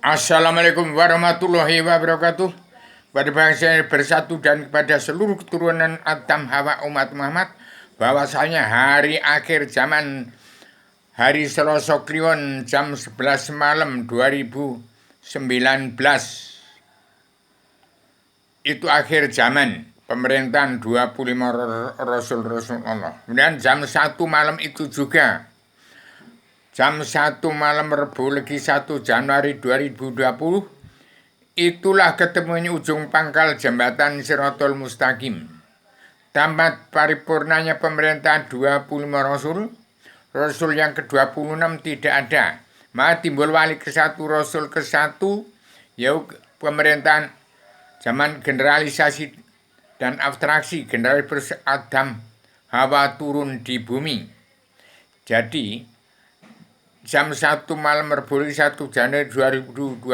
Assalamualaikum warahmatullahi wabarakatuh. Pada bangsa yang bersatu dan kepada seluruh keturunan Adam Hawa umat Muhammad, bahwasanya hari akhir zaman, hari Selasa Kliwon jam 11 malam 2019, itu akhir zaman pemerintahan 25 Rasul Allah. Kemudian jam 1 malam itu juga, jam 1 malam Rebu Legi 1 Januari 2020, itulah ketemunya ujung pangkal jembatan Siratul Mustaqim. Tamat paripurnanya pemerintahan 25 Rasul. Rasul yang ke-26 tidak ada. Maka timbul wali ke-1, Rasul ke-1, yaitu pemerintahan zaman generalisasi dan abstraksi, generalis Adam Hawa turun di bumi. Jadi jam 1 malam Rebu 1 Januari 2020,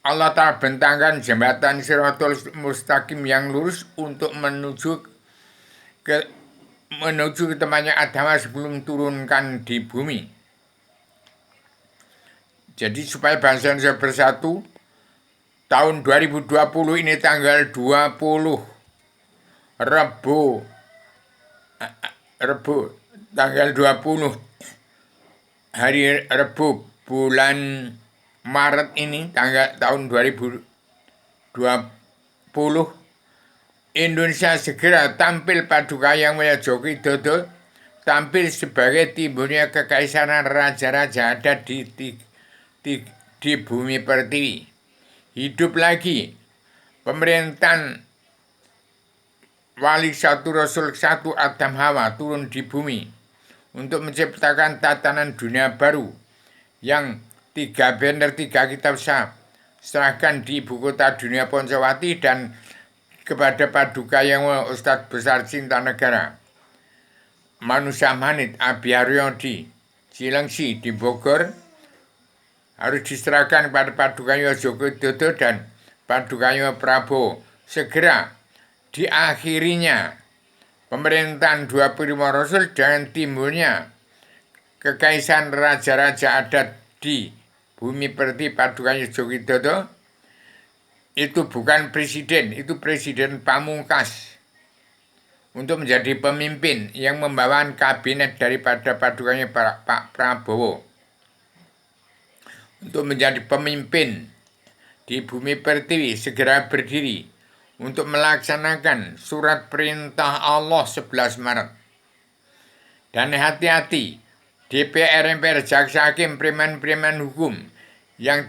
Allah Ta'ala bentangkan jembatan Siratul Mustaqim yang lurus untuk menuju ke tempatnya Adam sebelum turunkan di bumi. Jadi supaya bangsa Indonesia bersatu, tahun 2020 ini tanggal 20 Rebu tanggal 20 hari Rebu bulan Maret ini tahun 2020, Indonesia segera tampil paduka yang mulia Joko Widodo, tampil sebagai timbulnya kekaisaran raja-raja ada di bumi pertiwi. Hidup lagi pemerintahan wali satu Rasul satu Adam Hawa turun di bumi untuk menciptakan tatanan dunia baru yang 3 banner 3 kitab serahkan di ibu kota dunia Poncowati dan kepada paduka yang Ustadz Besar Cinta Negara Manusia Manit Abiyaryo di Cilengsi di Bogor harus diserahkan kepada padukannya Joko Widodo dan padukannya Prabowo. Segera diakhirinya pemerintahan 25 Rasul dengan timbulnya kekaisaran raja-raja adat di bumi pertiwi padukannya Joko Widodo. Itu bukan presiden, itu presiden pamungkas untuk menjadi pemimpin yang membawa kabinet daripada padukannya Pak Prabowo untuk menjadi pemimpin di bumi pertiwi. Segera berdiri untuk melaksanakan surat perintah Allah 11 Maret. Dan hati-hati, DPR, MPR, Jaksa Hakim, preman-preman hukum yang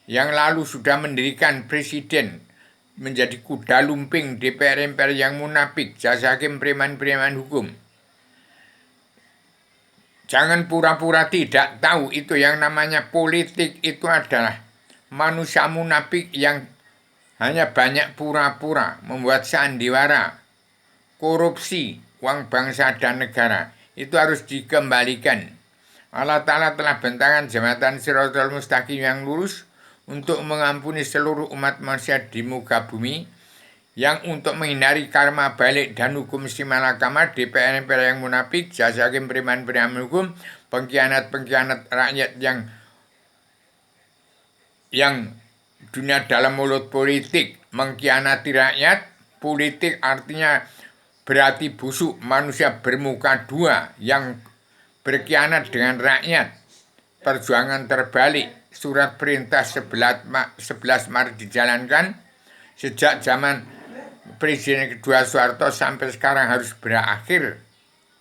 lalu sudah mendirikan presiden menjadi kuda lumping DPR, MPR yang munafik, Jaksa Hakim, preman-preman hukum. Jangan pura-pura tidak tahu itu yang namanya politik itu adalah manusia munafik yang hanya banyak pura-pura, membuat sandiwara, korupsi uang bangsa dan negara. Itu harus dikembalikan. Allah Ta'ala telah bentangkan jembatan Siratul Mustaqim yang lurus untuk mengampuni seluruh umat manusia di muka bumi, yang untuk menghindari karma balik dan hukum simalakama, DPR yang munafik, Jaksa Hakim, preman-preman hukum, pengkhianat-pengkhianat rakyat yang dunia dalam mulut politik, mengkhianati rakyat. Politik artinya berarti busuk, manusia bermuka dua yang berkhianat dengan rakyat. Perjuangan terbalik, surat perintah 11 Maret dijalankan sejak zaman Presiden kedua Soeharto sampai sekarang harus berakhir.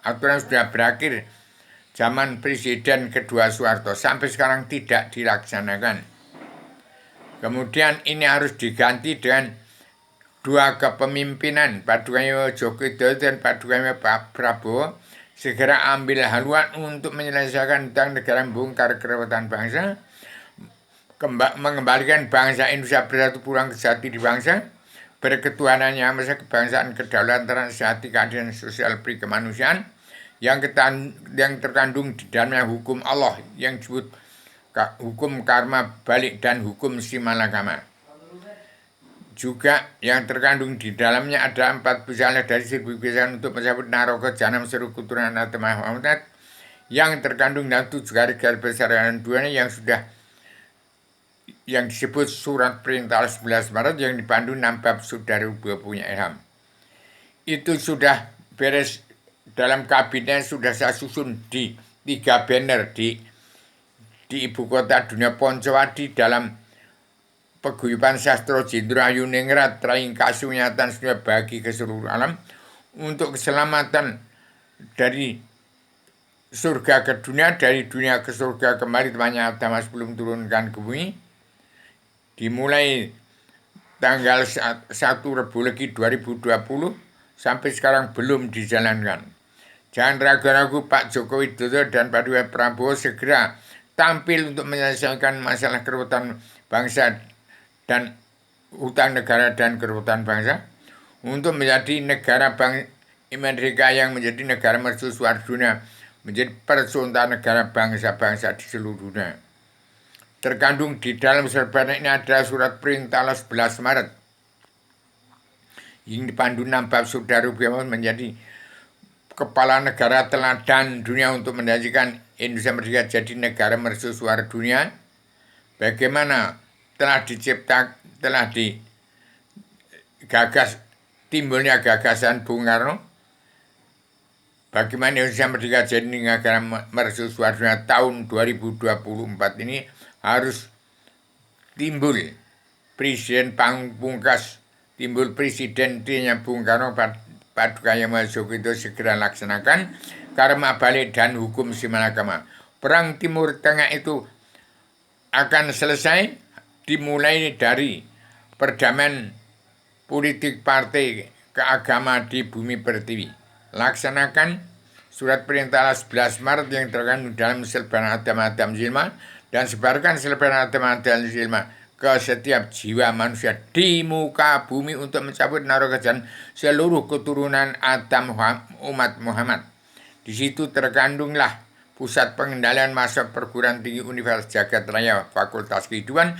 Aturan sudah berakhir zaman Presiden kedua Soeharto, sampai sekarang tidak dilaksanakan. Kemudian ini harus diganti dengan 2 kepemimpinan, padukannya Joko Widodo dan padukannya Pak Prabowo. Segera ambil haluan untuk menyelesaikan tentang negara, membongkar kerewetan bangsa, mengembalikan bangsa Indonesia bersatu pulang ke jati di bangsa, berketuhanan yang maha kebangsaan, kedaulatan, sehati, keadilan sosial, peri kemanusiaan yang terkandung di dalamnya hukum Allah yang disebut hukum karma balik dan hukum simalakama. Juga yang terkandung di dalamnya ada 4 pisalah dari 1000 kebiasaan untuk mencabut naraka jahanam seluruh keturunan Adam Muhammad, yang terkandung dalam 7 garis besar dan 2 yang sudah yang disebut Surat Perintah 11 Maret yang dipandu 6 bab Saudara punya ilham. Itu sudah beres dalam kabinet, sudah saya susun di 3 banner di ibu kota dunia Poncowadi dalam Paguyuban Sastro Jendra Ayuningrat Traing Kasunyatan sudah bagi ke seluruh alam untuk keselamatan dari surga ke dunia, dari dunia ke surga kembali temannya Adam sebelum turunkan ke bumi. Dimulai tanggal 1 Rabu Legi 2020 sampai sekarang belum dijalankan. Jangan ragu-ragu Pak Joko Widodo dan Pak Dewa Prabowo segera tampil untuk menyelesaikan masalah kerutan bangsa dan hutang negara dan kerutan bangsa untuk menjadi negara Amerika yang menjadi negara mercusuar dunia, menjadi percontohan negara bangsa-bangsa di seluruh dunia. Terkandung di dalam serban ini adalah surat perintah 11 Maret yang dipandu 6 bab Saudara menjadi kepala negara teladan dunia untuk menjadikan Indonesia merdeka jadi negara mercusuar dunia. Bagaimana telah digagas timbulnya gagasan Bung Karno, bagaimana Indonesia merdeka jadi negara mercusuar dunia tahun 2024 ini harus timbul presiden pangpungkas, timbul presidennya Bung Karno Paduka Yang Maha Joko itu segera laksanakan karma balik dan hukum simalakama. Perang Timur Tengah itu akan selesai dimulai dari perdamaian politik partai keagama di bumi pertiwi. Laksanakan surat perintah 11 Maret yang terkandung dalam selban Adam Zilma dan sebarkan selban Adam Zilma ke setiap jiwa manusia di muka bumi untuk mencabut narogajan seluruh keturunan Adam umat Muhammad. Di situ terkandunglah pusat pengendalian masa perguruan tinggi Universitas Jagat Raya Fakultas Kehidupan,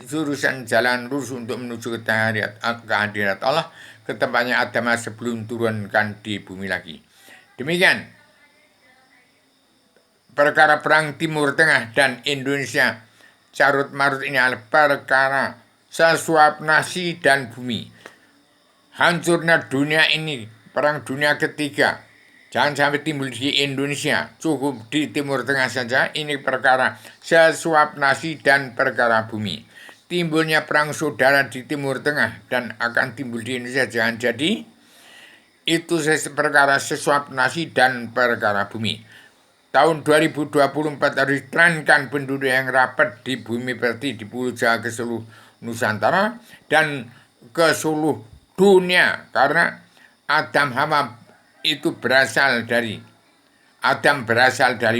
jurusan jalan lurus untuk menuju ke hadirat Allah, ke tempatnya Adam sebelum turunkan di bumi lagi. Demikian perkara perang Timur Tengah dan Indonesia carut marut ini adalah perkara sesuap nasi dan bumi. Hancurnya dunia ini, perang dunia ketiga, jangan sampai timbul di Indonesia, cukup di Timur Tengah saja. Ini perkara sesuap nasi dan perkara bumi. Timbulnya perang saudara di Timur Tengah dan akan timbul di Indonesia jangan jadi. Itu perkara sesuap nasi dan perkara bumi. Tahun 2024 harus diterankan penduduk yang rapat di bumi pertiwi, di Pulau Jawa ke seluruh Nusantara dan ke seluruh dunia, karena Adam Hawa itu berasal dari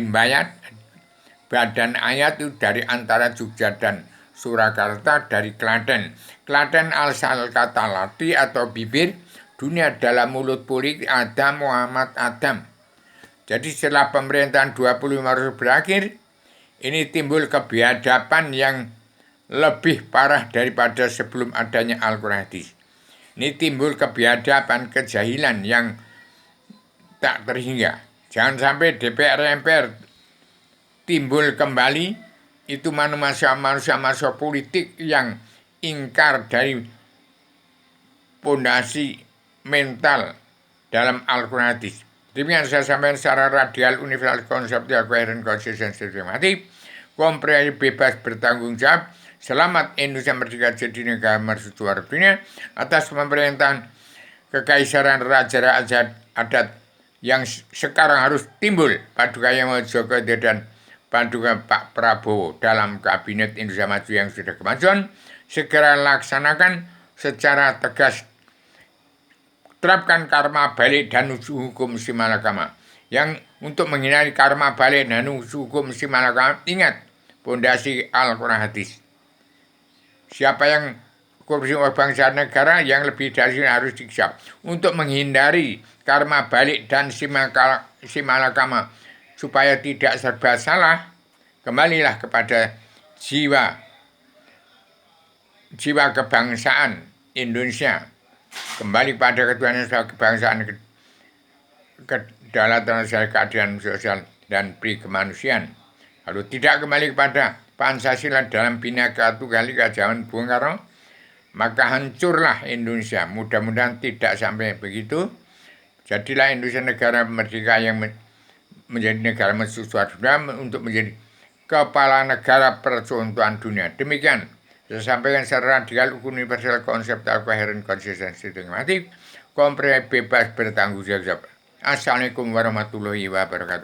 mayat, badan ayat itu dari antara Jogja dan Surakarta, dari Klaten. Klaten asal kata lati atau bibir, dunia dalam mulut politik Adam Muhammad Adam. Jadi setelah pemerintahan 25 Maret berakhir, ini timbul kebiadaban yang lebih parah daripada sebelum adanya Al-Quran Hadis. Ini timbul kebiadaban, kejahilan yang tak terhingga. Jangan sampai DPR MPR timbul kembali, itu manusia politik yang ingkar dari pondasi mental dalam Al-Quran Hadis. Demikian saya sampaikan secara radial, universal, konseptual, koheren, konsisten, sistematik, komprehensif, bebas, bertanggung jawab. Selamat Indonesia merdeka jadi negara mercusuar dunia atas pemerintahan kekaisaran raja-raja adat yang sekarang harus timbul Paduka Yang Maha Joko Widodo dan Paduka Pak Prabowo dalam kabinet Indonesia Maju yang sudah kemajuan. Segera laksanakan secara tegas, terapkan karma balik dan hukum simalakama. Yang untuk menghindari karma balik dan hukum simalakama, ingat pondasi Al-Quran Hadis. Siapa yang korupsi bangsa negara yang lebih dari ini harus disiksa. Untuk menghindari karma balik dan simalakama supaya tidak serba salah, kembalilah kepada jiwa kebangsaan Indonesia. Kembali pada ketuhanan kebangsaan, kedaulatan sosial, keadilan sosial, dan pri kemanusiaan. Kalau tidak kembali kepada Pancasila dalam Bhinneka Tunggal Ika zaman Bung Karno, maka hancurlah Indonesia. Mudah-mudahan tidak sampai begitu. Jadilah Indonesia negara merdeka yang menjadi negara mercusuar dunia untuk menjadi kepala negara percontohan dunia. Demikian saya sampaikan secara radikal, universal, konseptual, koheren, konsisten, sistematik, komprehensif, bebas, bertanggung jawab. Assalamualaikum warahmatullahi wabarakatuh.